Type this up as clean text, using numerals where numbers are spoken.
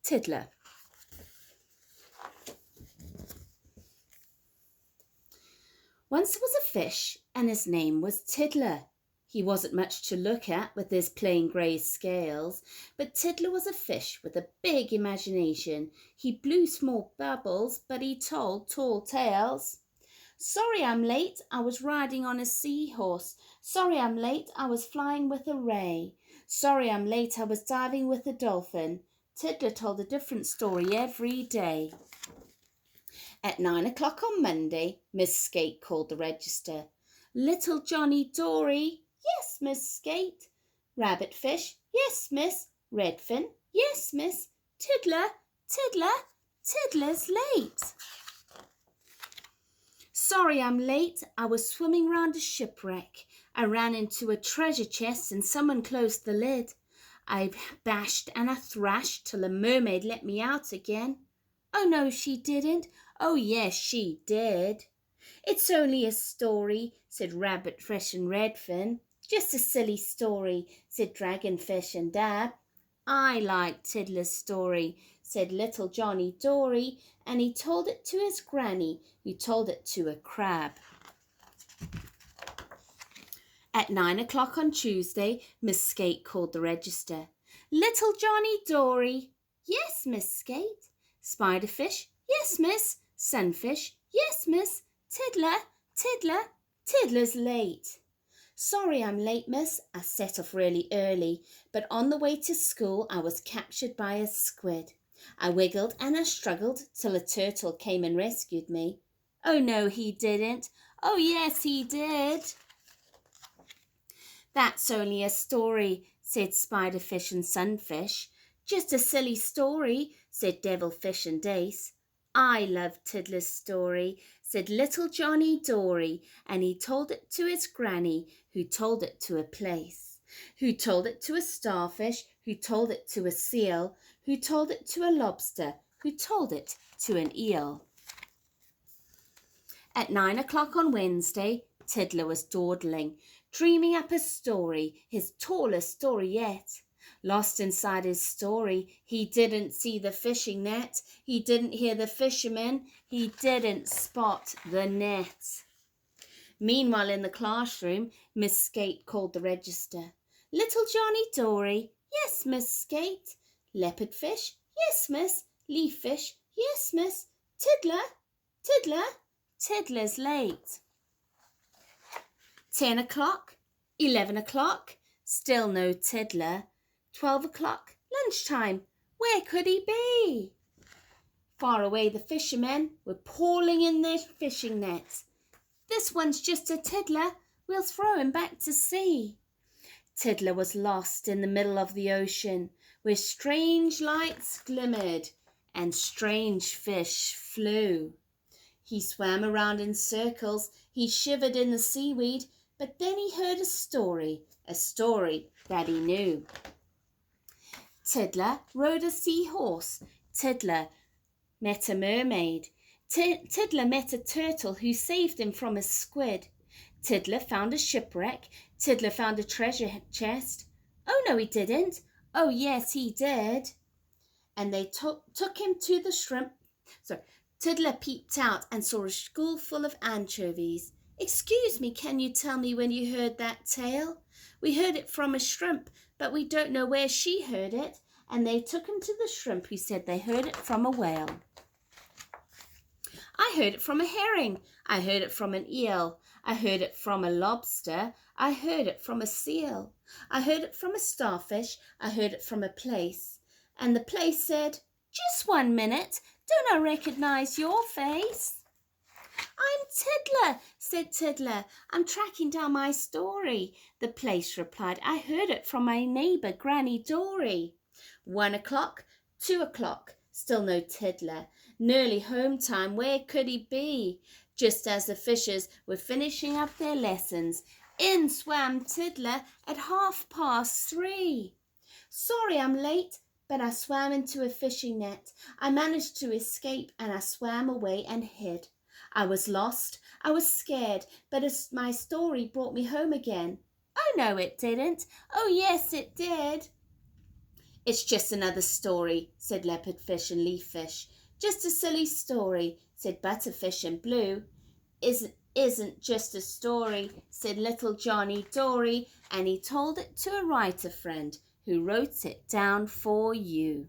Tiddler. Once there was a fish and his name was Tiddler. He wasn't much to look at with his plain grey scales, but Tiddler was a fish with a big imagination. He blew small bubbles, but he told tall tales. Sorry I'm late, I was riding on a seahorse. Sorry I'm late, I was flying with a ray. Sorry I'm late, I was diving with a dolphin. Tiddler told a different story every day. At 9 o'clock on Monday, Miss Skate called the register. Little Johnny Dory. Yes, Miss Skate. Rabbitfish. Yes, Miss. Redfin. Yes, Miss. Tiddler. Tiddler. Tiddler's late. Sorry I'm late. I was swimming round a shipwreck. I ran into a treasure chest and someone closed the lid. I bashed and I thrashed till a mermaid let me out again. Oh no, she didn't. Oh yes, she did. It's only a story, said Rabbitfish and Redfin. Just a silly story, said Dragonfish and Dab. I like Tiddler's story, said little Johnny Dory, and he told it to his granny, who told it to a crab. At 9 o'clock on Tuesday, Miss Skate called the register. Little Johnny Dory. Yes, Miss Skate. Spiderfish. Yes, Miss. Sunfish. Yes, Miss. Tiddler. Tiddler. Tiddler's late. Sorry I'm late, miss. I set off really early, but on the way to school I was captured by a squid. I wiggled and I struggled till a turtle came and rescued me. Oh no, he didn't. Oh yes, he did. That's only a story, said Spiderfish and Sunfish. Just a silly story, said Devilfish and Dace. I love Tiddler's story, said little Johnny Dory, and he told it to his granny, who told it to a place, who told it to a starfish, who told it to a seal, who told it to a lobster, who told it to an eel. At 9 o'clock on Wednesday, Tiddler was dawdling, dreaming up a story, his tallest story yet. Lost inside his story, he didn't see the fishing net, he didn't hear the fishermen, he didn't spot the net. Meanwhile in the classroom, Miss Skate called the register. Little Johnny Dory. Yes, Miss Skate. Leopardfish. Yes, Miss. Leaffish. Yes, Miss. Tiddler. Tiddler. Tiddler's late. 10 o'clock. 11 o'clock. Still no Tiddler. 12 o'clock. Lunchtime. Where could he be? Far away the fishermen were pawing in their fishing nets. This one's just a Tiddler. We'll throw him back to sea. Tiddler was lost in the middle of the ocean, where strange lights glimmered and strange fish flew. He swam around in circles, he shivered in the seaweed, but then he heard a story that he knew. Tiddler rode a seahorse. Tiddler met a mermaid. Tiddler met a turtle who saved him from a squid. Tiddler found a shipwreck. Tiddler found a treasure chest. Oh no, he didn't. Oh yes, he did. And they took him to the shrimp. Tiddler peeped out and saw a school full of anchovies. Excuse me, can you tell me when you heard that tale? We heard it from a shrimp, but we don't know where she heard it. And they took him to the shrimp, who said they heard it from a whale. I heard it from a herring. I heard it from an eel. I heard it from a lobster. I heard it from a seal. I heard it from a starfish. I heard it from a place. And the place said, just 1 minute. Don't I recognise your face? I'm Tiddler, said Tiddler. I'm tracking down my story. The place replied, I heard it from my neighbour, Granny Dory. 1 o'clock, 2 o'clock, still no Tiddler. Nearly home time, where could he be? Just as the fishers were finishing up their lessons, in swam Tiddler at 3:30. Sorry I'm late, but I swam into a fishing net. I managed to escape and I swam away and hid. I was lost, I was scared, but my story brought me home again. Oh no, it didn't. Oh yes, it did. It's just another story, said Leopardfish and Leaffish. Just a silly story, said Butterfish and Blue. Isn't just a story, said little Johnny Dory, and he told it to a writer friend who wrote it down for you.